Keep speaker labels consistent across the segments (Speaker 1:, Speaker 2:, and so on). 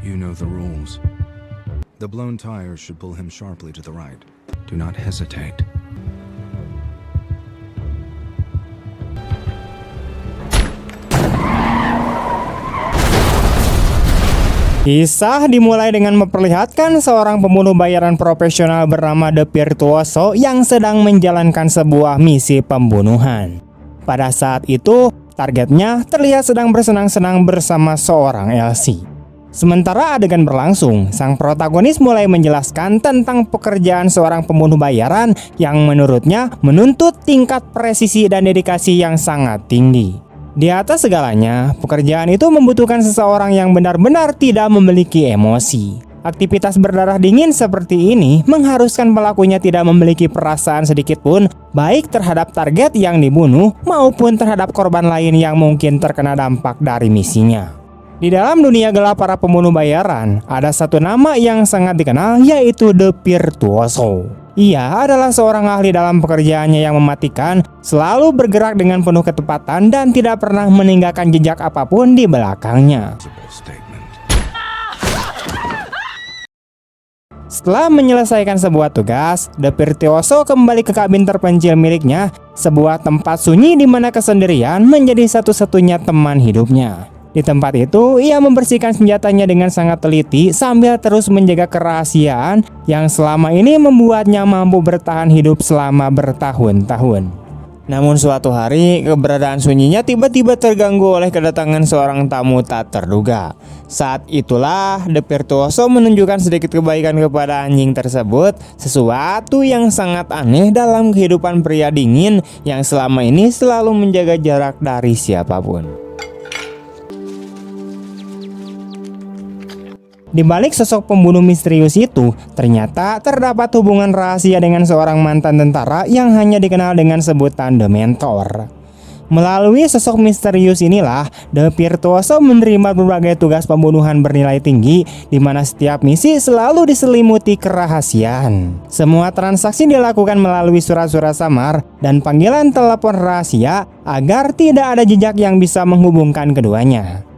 Speaker 1: You know the rules. The blown tire should pull him sharply to the right. Do not hesitate.
Speaker 2: Kisah dimulai dengan memperlihatkan seorang pembunuh bayaran profesional bernama The Virtuoso yang sedang menjalankan sebuah misi pembunuhan. Pada saat itu, targetnya terlihat sedang bersenang-senang bersama seorang Elsie. Sementara adegan berlangsung, sang protagonis mulai menjelaskan tentang pekerjaan seorang pembunuh bayaran yang menurutnya menuntut tingkat presisi dan dedikasi yang sangat tinggi. Di atas segalanya, pekerjaan itu membutuhkan seseorang yang benar-benar tidak memiliki emosi. Aktivitas berdarah dingin seperti ini mengharuskan pelakunya tidak memiliki perasaan sedikit pun, baik terhadap target yang dibunuh maupun terhadap korban lain yang mungkin terkena dampak dari misinya. Di dalam dunia gelap para pembunuh bayaran, ada satu nama yang sangat dikenal, yaitu The Virtuoso. Ia adalah seorang ahli dalam pekerjaannya yang mematikan, selalu bergerak dengan penuh ketepatan dan tidak pernah meninggalkan jejak apapun di belakangnya. Setelah menyelesaikan sebuah tugas, The Virtuoso kembali ke kabin terpencil miliknya, sebuah tempat sunyi di mana kesendirian menjadi satu-satunya teman hidupnya. Di tempat itu, ia membersihkan senjatanya dengan sangat teliti sambil terus menjaga kerahasiaan yang selama ini membuatnya mampu bertahan hidup selama bertahun-tahun. Namun suatu hari, keberadaan sunyinya tiba-tiba terganggu oleh kedatangan seorang tamu tak terduga. Saat itulah The Virtuoso menunjukkan sedikit kebaikan kepada anjing tersebut, sesuatu yang sangat aneh dalam kehidupan pria dingin yang selama ini selalu menjaga jarak dari siapapun. Di balik sosok pembunuh misterius itu, ternyata terdapat hubungan rahasia dengan seorang mantan tentara yang hanya dikenal dengan sebutan The Mentor. Melalui sosok misterius inilah, The Virtuoso menerima berbagai tugas pembunuhan bernilai tinggi, di mana setiap misi selalu diselimuti kerahasiaan. Semua transaksi dilakukan melalui surat-surat samar dan panggilan telepon rahasia agar tidak ada jejak yang bisa menghubungkan keduanya.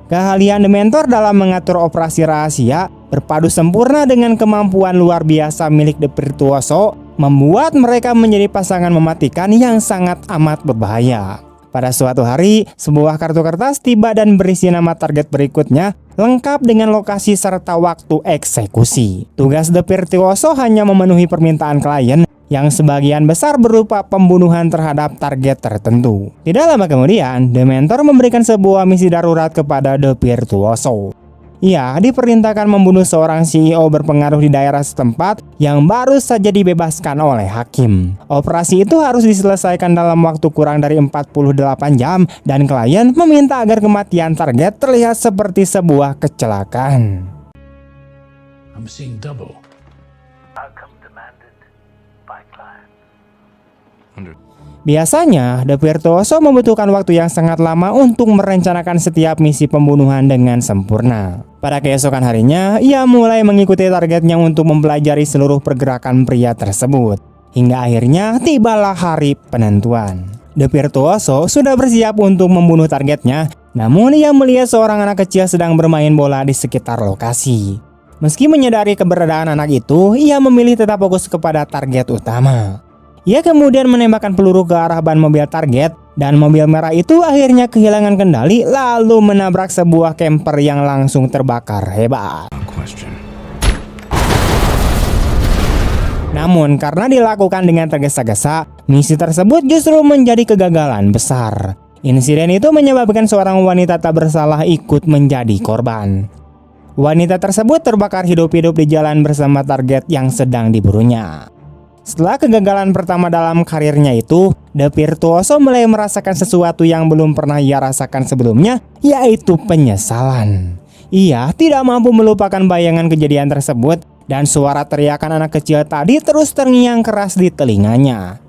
Speaker 2: Keahlian The Mentor dalam mengatur operasi rahasia berpadu sempurna dengan kemampuan luar biasa milik The Virtuoso, membuat mereka menjadi pasangan mematikan yang sangat amat berbahaya. Pada suatu hari, sebuah kartu kertas tiba dan berisi nama target berikutnya, lengkap dengan lokasi serta waktu eksekusi. Tugas The Virtuoso hanya memenuhi permintaan klien, yang sebagian besar berupa pembunuhan terhadap target tertentu. Tidak lama kemudian, The Mentor memberikan sebuah misi darurat kepada The Virtuoso. Ia diperintahkan membunuh seorang CEO berpengaruh di daerah setempat yang baru saja dibebaskan oleh hakim. Operasi itu harus diselesaikan dalam waktu kurang dari 48 jam dan klien meminta agar kematian target terlihat seperti sebuah kecelakaan.
Speaker 3: I'm seeing double.
Speaker 2: Biasanya, The Virtuoso membutuhkan waktu yang sangat lama untuk merencanakan setiap misi pembunuhan dengan sempurna. Pada keesokan harinya, ia mulai mengikuti targetnya untuk mempelajari seluruh pergerakan pria tersebut. Hingga akhirnya tibalah hari penentuan. The Virtuoso sudah bersiap untuk membunuh targetnya, namun ia melihat seorang anak kecil sedang bermain bola di sekitar lokasi. Meski menyadari keberadaan anak itu, ia memilih tetap fokus kepada target utama. Ia kemudian menembakkan peluru ke arah ban mobil target dan mobil merah itu akhirnya kehilangan kendali lalu menabrak sebuah camper yang langsung terbakar hebat. Namun karena dilakukan dengan tergesa-gesa, misi tersebut justru menjadi kegagalan besar. Insiden itu menyebabkan seorang wanita tak bersalah ikut menjadi korban. Wanita tersebut terbakar hidup-hidup di jalan bersama target yang sedang diburunya. Setelah kegagalan pertama dalam karirnya itu, The Virtuoso mulai merasakan sesuatu yang belum pernah ia rasakan sebelumnya, yaitu penyesalan. Ia tidak mampu melupakan bayangan kejadian tersebut dan suara teriakan anak kecil tadi terus terngiang keras di telinganya.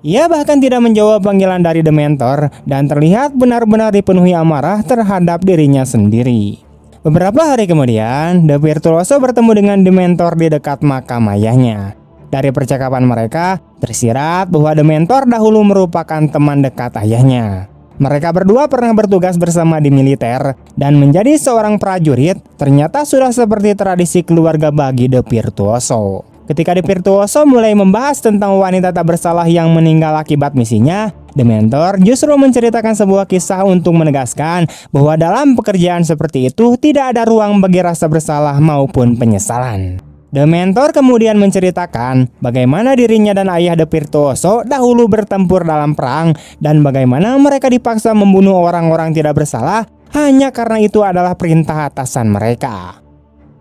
Speaker 2: Ia bahkan tidak menjawab panggilan dari The Mentor dan terlihat benar-benar dipenuhi amarah terhadap dirinya sendiri. Beberapa hari kemudian, The Virtuoso bertemu dengan The Mentor di dekat makam ayahnya. Dari percakapan mereka, tersirat bahwa The Mentor dahulu merupakan teman dekat ayahnya. Mereka berdua pernah bertugas bersama di militer dan menjadi seorang prajurit ternyata sudah seperti tradisi keluarga bagi De Virtuoso. Ketika De Virtuoso mulai membahas tentang wanita tak bersalah yang meninggal akibat misinya, Dementor justru menceritakan sebuah kisah untuk menegaskan bahwa dalam pekerjaan seperti itu tidak ada ruang bagi rasa bersalah maupun penyesalan. Dementor kemudian menceritakan bagaimana dirinya dan ayah De Virtuoso dahulu bertempur dalam perang dan bagaimana mereka dipaksa membunuh orang-orang tidak bersalah hanya karena itu adalah perintah atasan mereka.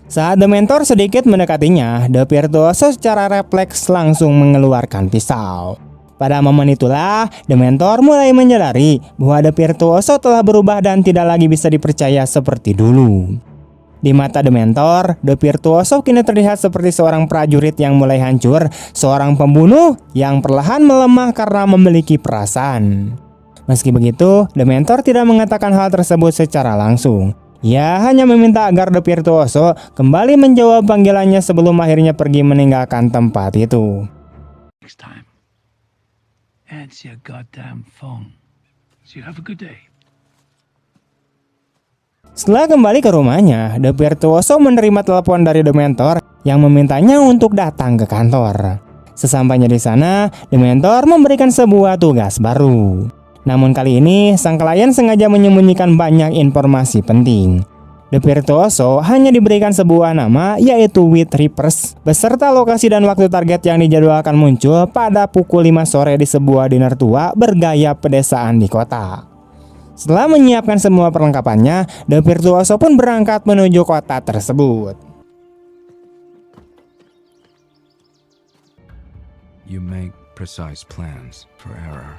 Speaker 2: Saat Dementor sedikit mendekatinya, De Virtuoso secara refleks langsung mengeluarkan pisau. Pada momen itulah, Dementor mulai menyadari bahwa De Virtuoso telah berubah dan tidak lagi bisa dipercaya seperti dulu. Di mata Dementor, De Virtuoso kini terlihat seperti seorang prajurit yang mulai hancur, seorang pembunuh yang perlahan melemah karena memiliki perasaan. Meski begitu, Dementor tidak mengatakan hal tersebut secara langsung. Ia hanya meminta agar De Virtuoso kembali menjawab panggilannya sebelum akhirnya pergi meninggalkan tempat itu.
Speaker 3: Next time, answer your goddamn phone. So you have a good day.
Speaker 2: Setelah kembali ke rumahnya, De Virtuoso menerima telepon dari Dementor yang memintanya untuk datang ke kantor. Sesampainya di sana, Dementor memberikan sebuah tugas baru. Namun kali ini, sang klien sengaja menyembunyikan banyak informasi penting. De Virtuoso hanya diberikan sebuah nama, yaitu White Reapers, beserta lokasi dan waktu target yang dijadwalkan muncul pada pukul 5 sore di sebuah diner tua bergaya pedesaan di kota. Setelah menyiapkan semua perlengkapannya, De Virtuoso pun berangkat menuju kota tersebut.
Speaker 1: You make precise plans for error.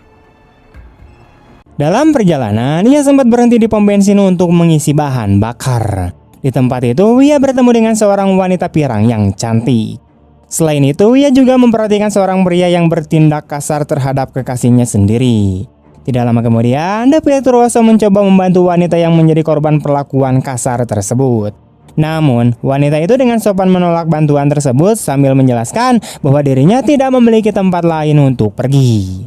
Speaker 2: Dalam perjalanan, ia sempat berhenti di pom bensin untuk mengisi bahan bakar. Di tempat itu, ia bertemu dengan seorang wanita pirang yang cantik. Selain itu, ia juga memperhatikan seorang pria yang bertindak kasar terhadap kekasihnya sendiri. Tidak lama kemudian, De Virtuoso mencoba membantu wanita yang menjadi korban perlakuan kasar tersebut. Namun, wanita itu dengan sopan menolak bantuan tersebut sambil menjelaskan bahwa dirinya tidak memiliki tempat lain untuk pergi.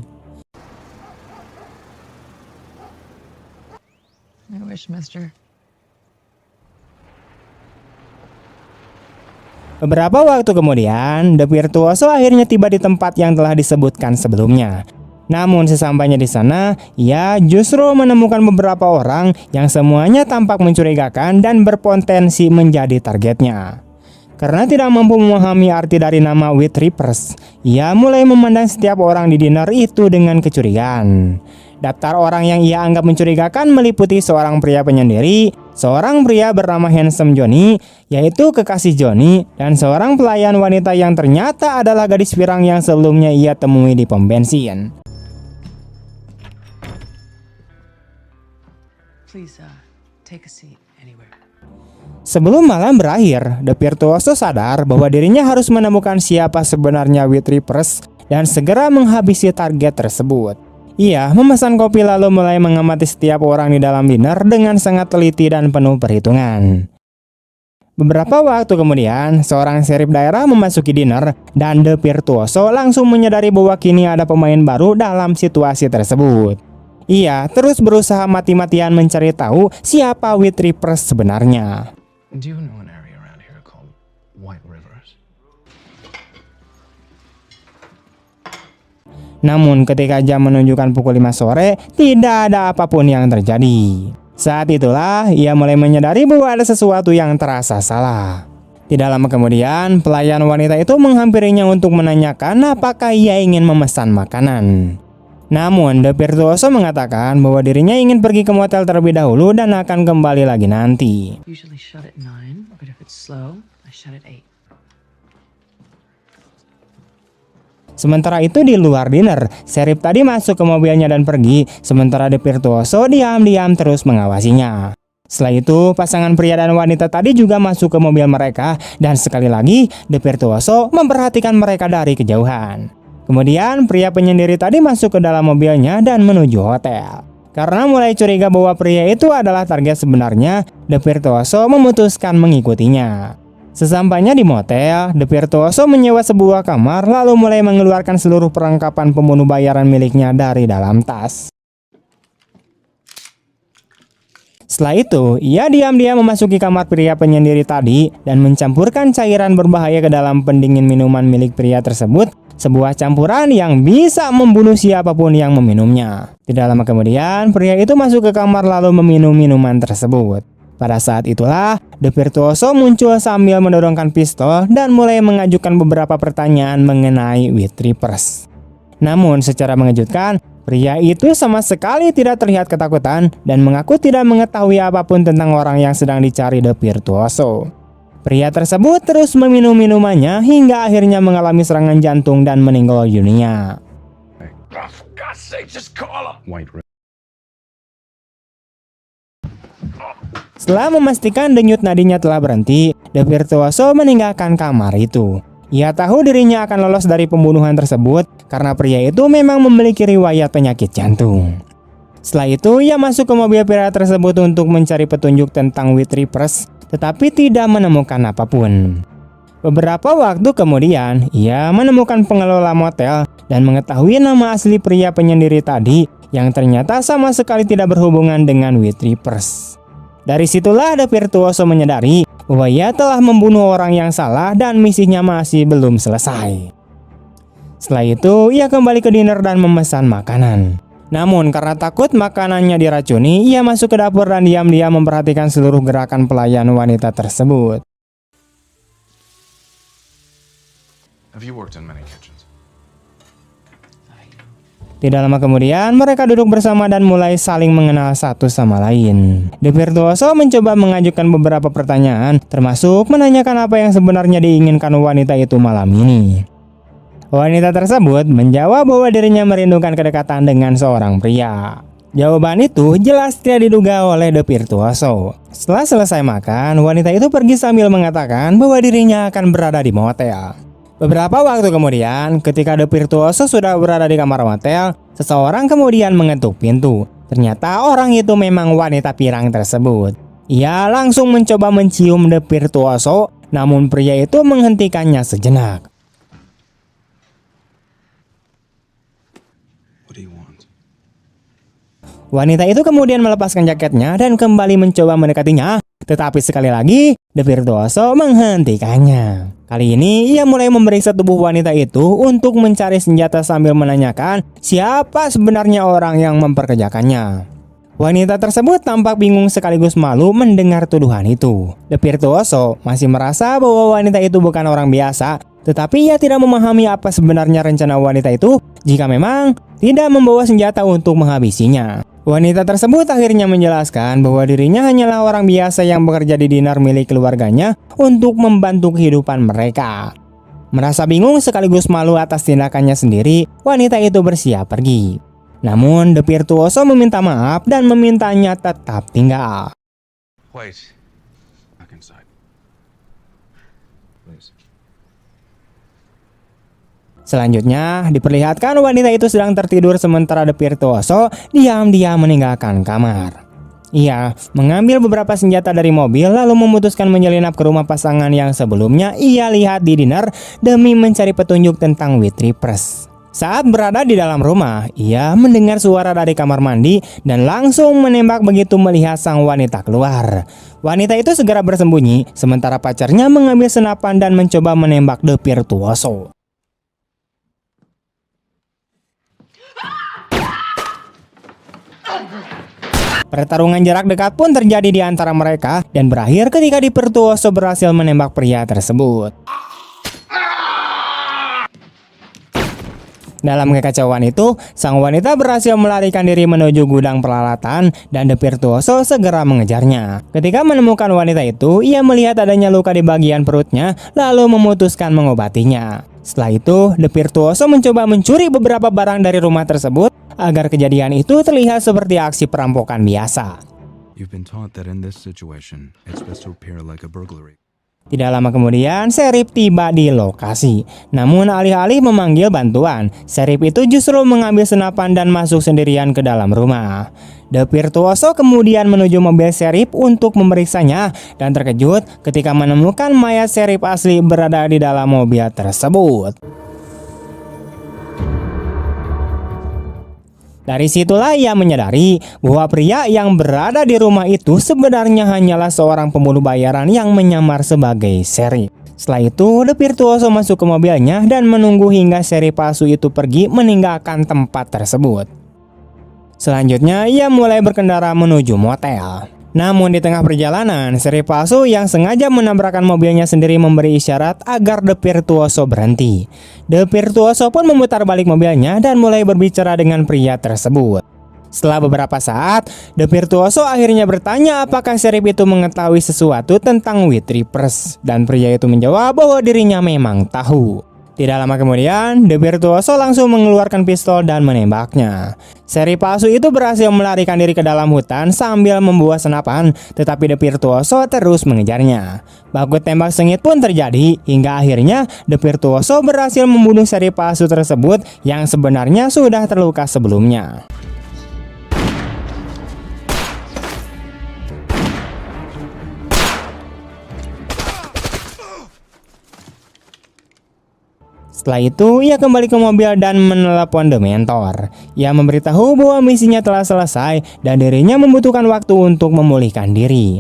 Speaker 4: I wish, mister.
Speaker 2: Beberapa waktu kemudian, De Virtuoso akhirnya tiba di tempat yang telah disebutkan sebelumnya. Namun sesampainya di sana, ia justru menemukan beberapa orang yang semuanya tampak mencurigakan dan berpotensi menjadi targetnya. Karena tidak mampu memahami arti dari nama White Reapers, ia mulai memandang setiap orang di diner itu dengan kecurigaan. Daftar orang yang ia anggap mencurigakan meliputi seorang pria penyendiri, seorang pria bernama Handsome Johnny, yaitu kekasih Johnny, dan seorang pelayan wanita yang ternyata adalah gadis pirang yang sebelumnya ia temui di pom bensin.
Speaker 4: Please, take a seat anywhere.
Speaker 2: Sebelum malam berakhir, De Virtuoso sadar bahwa dirinya harus menemukan siapa sebenarnya White Reapers dan segera menghabisi target tersebut. Ia memesan kopi lalu mulai mengamati setiap orang di dalam diner dengan sangat teliti dan penuh perhitungan. Beberapa waktu kemudian, seorang serif daerah memasuki diner dan De Virtuoso langsung menyadari bahwa kini ada pemain baru dalam situasi tersebut. Ia terus berusaha mati-matian mencari tahu siapa White Reapers sebenarnya.
Speaker 3: Do you know an area around here called White Rivers?
Speaker 2: Namun ketika jam menunjukkan pukul 5 sore, tidak ada apapun yang terjadi. Saat itulah ia mulai menyadari bahwa ada sesuatu yang terasa salah. Tidak lama kemudian, pelayan wanita itu menghampirinya untuk menanyakan apakah ia ingin memesan makanan. Namun, De Virtuoso mengatakan bahwa dirinya ingin pergi ke motel terlebih dahulu dan akan kembali lagi nanti.
Speaker 4: Usually shut at 9, but if it's slow, I shut at 8.
Speaker 2: Sementara itu di luar diner, serif tadi masuk ke mobilnya dan pergi, sementara De Virtuoso diam-diam terus mengawasinya. Setelah itu, pasangan pria dan wanita tadi juga masuk ke mobil mereka dan sekali lagi De Virtuoso memperhatikan mereka dari kejauhan. Kemudian pria penyendiri tadi masuk ke dalam mobilnya dan menuju hotel. Karena mulai curiga bahwa pria itu adalah target sebenarnya, De Virtuoso memutuskan mengikutinya. Sesampainya di motel, De Virtuoso menyewa sebuah kamar lalu mulai mengeluarkan seluruh perlengkapan pembunuh bayaran miliknya dari dalam tas. Setelah itu, ia diam-diam memasuki kamar pria penyendiri tadi dan mencampurkan cairan berbahaya ke dalam pendingin minuman milik pria tersebut, sebuah campuran yang bisa membunuh siapapun yang meminumnya. Tidak lama kemudian, pria itu masuk ke kamar lalu meminum minuman tersebut. Pada saat itulah, The Virtuoso muncul sambil mendorongkan pistol dan mulai mengajukan beberapa pertanyaan mengenai White Reapers. Namun secara mengejutkan, pria itu sama sekali tidak terlihat ketakutan dan mengaku tidak mengetahui apapun tentang orang yang sedang dicari The Virtuoso. Pria tersebut terus meminum minumannya hingga akhirnya mengalami serangan jantung dan meninggal dunia. Setelah memastikan denyut nadinya telah berhenti, The Virtuoso meninggalkan kamar itu. Ia tahu dirinya akan lolos dari pembunuhan tersebut karena pria itu memang memiliki riwayat penyakit jantung. Setelah itu, ia masuk ke mobil pria tersebut untuk mencari petunjuk tentang White Reapers, tetapi tidak menemukan apapun. Beberapa waktu kemudian, ia menemukan pengelola motel dan mengetahui nama asli pria penyendiri tadi yang ternyata sama sekali tidak berhubungan dengan White Reapers. Dari situlah The Virtuoso menyadari bahwa ia telah membunuh orang yang salah dan misinya masih belum selesai. Setelah itu, ia kembali ke diner dan memesan makanan. Namun karena takut makanannya diracuni, ia masuk ke dapur dan diam-diam memperhatikan seluruh gerakan pelayan wanita tersebut.
Speaker 1: Have you worked in many kitchens?
Speaker 2: Tidak lama kemudian, mereka duduk bersama dan mulai saling mengenal satu sama lain. The Virtuoso mencoba mengajukan beberapa pertanyaan, termasuk menanyakan apa yang sebenarnya diinginkan wanita itu malam ini. Wanita tersebut menjawab bahwa dirinya merindukan kedekatan dengan seorang pria. Jawaban itu jelas tidak diduga oleh The Virtuoso. Setelah selesai makan, wanita itu pergi sambil mengatakan bahwa dirinya akan berada di motel. Beberapa waktu kemudian, ketika The Virtuoso sudah berada di kamar hotel, seseorang kemudian mengetuk pintu. Ternyata orang itu memang wanita pirang tersebut. Ia langsung mencoba mencium The Virtuoso, namun pria itu menghentikannya sejenak.
Speaker 1: What do you want?
Speaker 2: Wanita itu kemudian melepaskan jaketnya dan kembali mencoba mendekatinya, tetapi sekali lagi The Virtuoso menghentikannya. Kali ini ia mulai memeriksa tubuh wanita itu untuk mencari senjata sambil menanyakan siapa sebenarnya orang yang memperkerjakannya. Wanita tersebut tampak bingung sekaligus malu mendengar tuduhan itu. The Virtuoso masih merasa bahwa wanita itu bukan orang biasa, tetapi ia tidak memahami apa sebenarnya rencana wanita itu jika memang tidak membawa senjata untuk menghabisinya. Wanita tersebut akhirnya menjelaskan bahwa dirinya hanyalah orang biasa yang bekerja di diner milik keluarganya untuk membantu kehidupan mereka. Merasa bingung sekaligus malu atas tindakannya sendiri, wanita itu bersiap pergi. Namun The Virtuoso meminta maaf dan memintanya tetap tinggal.
Speaker 1: Wait. Back inside. Please.
Speaker 2: Selanjutnya, diperlihatkan wanita itu sedang tertidur sementara The Virtuoso diam-diam meninggalkan kamar. Ia mengambil beberapa senjata dari mobil lalu memutuskan menyelinap ke rumah pasangan yang sebelumnya ia lihat di diner demi mencari petunjuk tentang White Reapers. Saat berada di dalam rumah, ia mendengar suara dari kamar mandi dan langsung menembak begitu melihat sang wanita keluar. Wanita itu segera bersembunyi sementara pacarnya mengambil senapan dan mencoba menembak The Virtuoso. Pertarungan jarak dekat pun terjadi di antara mereka dan berakhir ketika The Virtuoso berhasil menembak pria tersebut. Dalam kekacauan itu, sang wanita berhasil melarikan diri menuju gudang peralatan dan The Virtuoso segera mengejarnya. Ketika menemukan wanita itu, ia melihat adanya luka di bagian perutnya lalu memutuskan mengobatinya. Setelah itu, The Virtuoso mencoba mencuri beberapa barang dari rumah tersebut agar kejadian itu terlihat seperti aksi perampokan biasa.
Speaker 1: You've been taught that in this situation, it's best to appear like a burglary.
Speaker 2: Tidak lama kemudian, Sheriff tiba di lokasi. Namun alih-alih memanggil bantuan, Sheriff itu justru mengambil senapan dan masuk sendirian ke dalam rumah. The Virtuoso kemudian menuju mobil Sheriff untuk memeriksanya dan terkejut ketika menemukan mayat Sheriff asli berada di dalam mobil tersebut. Dari situlah ia menyadari bahwa pria yang berada di rumah itu sebenarnya hanyalah seorang pembunuh bayaran yang menyamar sebagai Sheriff. Setelah itu, The Virtuoso masuk ke mobilnya dan menunggu hingga Sheriff palsu itu pergi meninggalkan tempat tersebut. Selanjutnya, ia mulai berkendara menuju motel. Namun di tengah perjalanan, Sheriff palsu yang sengaja menabrakkan mobilnya sendiri memberi isyarat agar The Virtuoso berhenti. The Virtuoso pun memutar balik mobilnya dan mulai berbicara dengan pria tersebut. Setelah beberapa saat, The Virtuoso akhirnya bertanya apakah Sheriff itu mengetahui sesuatu tentang White Reapers, dan pria itu menjawab bahwa dirinya memang tahu. Tidak lama kemudian, The Virtuoso langsung mengeluarkan pistol dan menembaknya. Sheriff palsu itu berhasil melarikan diri ke dalam hutan sambil membawa senapan, tetapi The Virtuoso terus mengejarnya. Baku tembak sengit pun terjadi, hingga akhirnya The Virtuoso berhasil membunuh Sheriff palsu tersebut yang sebenarnya sudah terluka sebelumnya. Setelah itu, ia kembali ke mobil dan menelepon Dementor. Ia memberitahu bahwa misinya telah selesai dan dirinya membutuhkan waktu untuk memulihkan diri.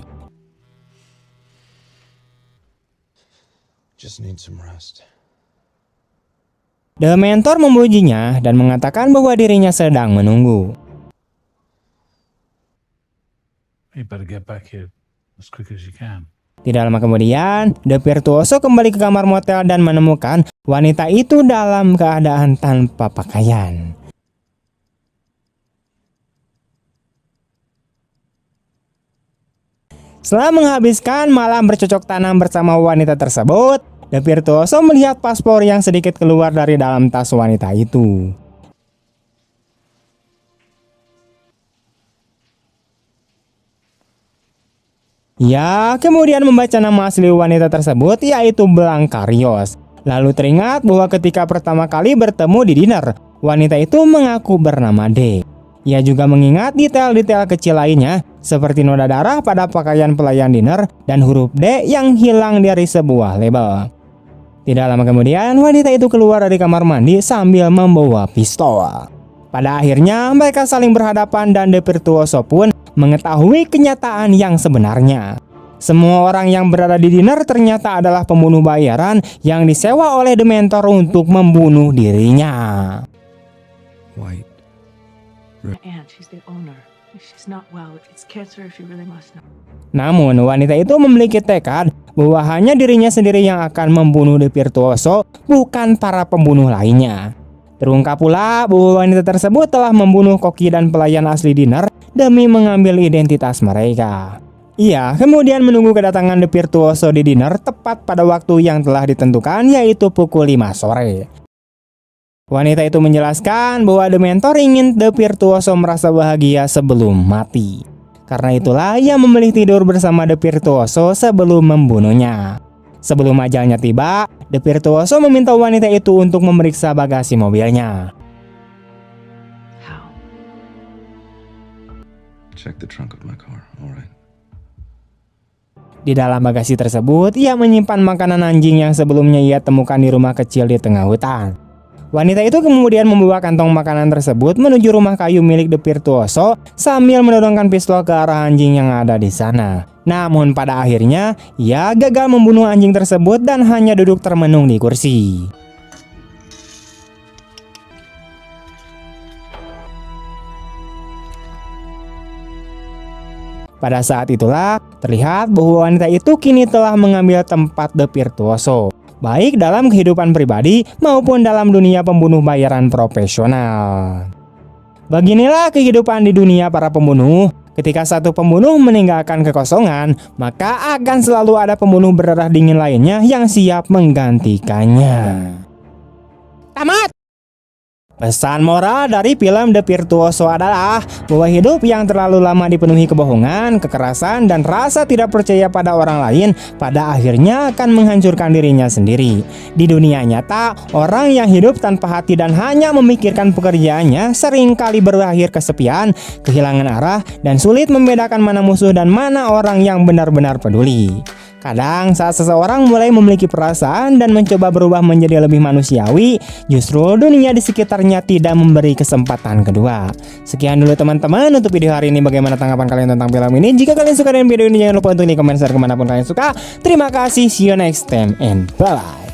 Speaker 1: Just need some rest.
Speaker 2: Dementor memujinya dan mengatakan bahwa dirinya sedang menunggu.
Speaker 3: You better get back here as quick as you can.
Speaker 2: Tidak lama kemudian, The Virtuoso kembali ke kamar motel dan menemukan wanita itu dalam keadaan tanpa pakaian. Setelah menghabiskan malam bercocok tanam bersama wanita tersebut, The Virtuoso melihat paspor yang sedikit keluar dari dalam tas wanita itu. Ia kemudian membaca nama asli wanita tersebut, yaitu Blancarios. Lalu teringat bahwa ketika pertama kali bertemu di dinner, wanita itu mengaku bernama D. Ia juga mengingat detail-detail kecil lainnya, seperti noda darah pada pakaian pelayan dinner dan huruf D yang hilang dari sebuah label. Tidak lama kemudian, wanita itu keluar dari kamar mandi sambil membawa pistol. Pada akhirnya, mereka saling berhadapan dan The Virtuoso pun mengetahui kenyataan yang sebenarnya. Semua orang yang berada di dinner ternyata adalah pembunuh bayaran yang disewa oleh Dementor untuk membunuh dirinya.
Speaker 1: White.
Speaker 4: My aunt, she's the owner. If she's not well, it's cancer if you really must know.
Speaker 2: Namun wanita itu memiliki tekad bahwa hanya dirinya sendiri yang akan membunuh The Virtuoso, bukan para pembunuh lainnya. Terungkap pula bahwa wanita tersebut telah membunuh koki dan pelayan asli dinner demi mengambil identitas mereka. Ia kemudian menunggu kedatangan The Virtuoso di dinner tepat pada waktu yang telah ditentukan, yaitu pukul 5 sore. Wanita itu menjelaskan bahwa Dementor ingin The Virtuoso merasa bahagia sebelum mati. Karena itulah ia memilih tidur bersama The Virtuoso sebelum membunuhnya. Sebelum ajalnya tiba, The Virtuoso meminta wanita itu untuk memeriksa bagasi mobilnya.
Speaker 4: How?
Speaker 1: Check the trunk of my car, alright.
Speaker 2: Di dalam bagasi tersebut, ia menyimpan makanan anjing yang sebelumnya ia temukan di rumah kecil di tengah hutan. Wanita itu kemudian membawa kantong makanan tersebut menuju rumah kayu milik The Virtuoso sambil menodongkan pistol ke arah anjing yang ada di sana. Namun pada akhirnya, ia gagal membunuh anjing tersebut dan hanya duduk termenung di kursi. Pada saat itulah, terlihat bahwa wanita itu kini telah mengambil tempat The Virtuoso, baik dalam kehidupan pribadi maupun dalam dunia pembunuh bayaran profesional. Beginilah kehidupan di dunia para pembunuh. Ketika satu pembunuh meninggalkan kekosongan, maka akan selalu ada pembunuh berdarah dingin lainnya yang siap menggantikannya. Tamat! Pesan moral dari film The Virtuoso adalah bahwa hidup yang terlalu lama dipenuhi kebohongan, kekerasan, dan rasa tidak percaya pada orang lain pada akhirnya akan menghancurkan dirinya sendiri. Di dunia nyata, orang yang hidup tanpa hati dan hanya memikirkan pekerjaannya seringkali berakhir kesepian, kehilangan arah, dan sulit membedakan mana musuh dan mana orang yang benar-benar peduli. Kadang saat seseorang mulai memiliki perasaan dan mencoba berubah menjadi lebih manusiawi, justru dunia di sekitarnya tidak memberi kesempatan kedua. Sekian dulu teman-teman untuk video hari ini. Bagaimana tanggapan kalian tentang film ini? Jika kalian suka dengan video ini, jangan lupa untuk like, comment, share kemanapun kalian suka. Terima kasih, see you next time, and bye-bye.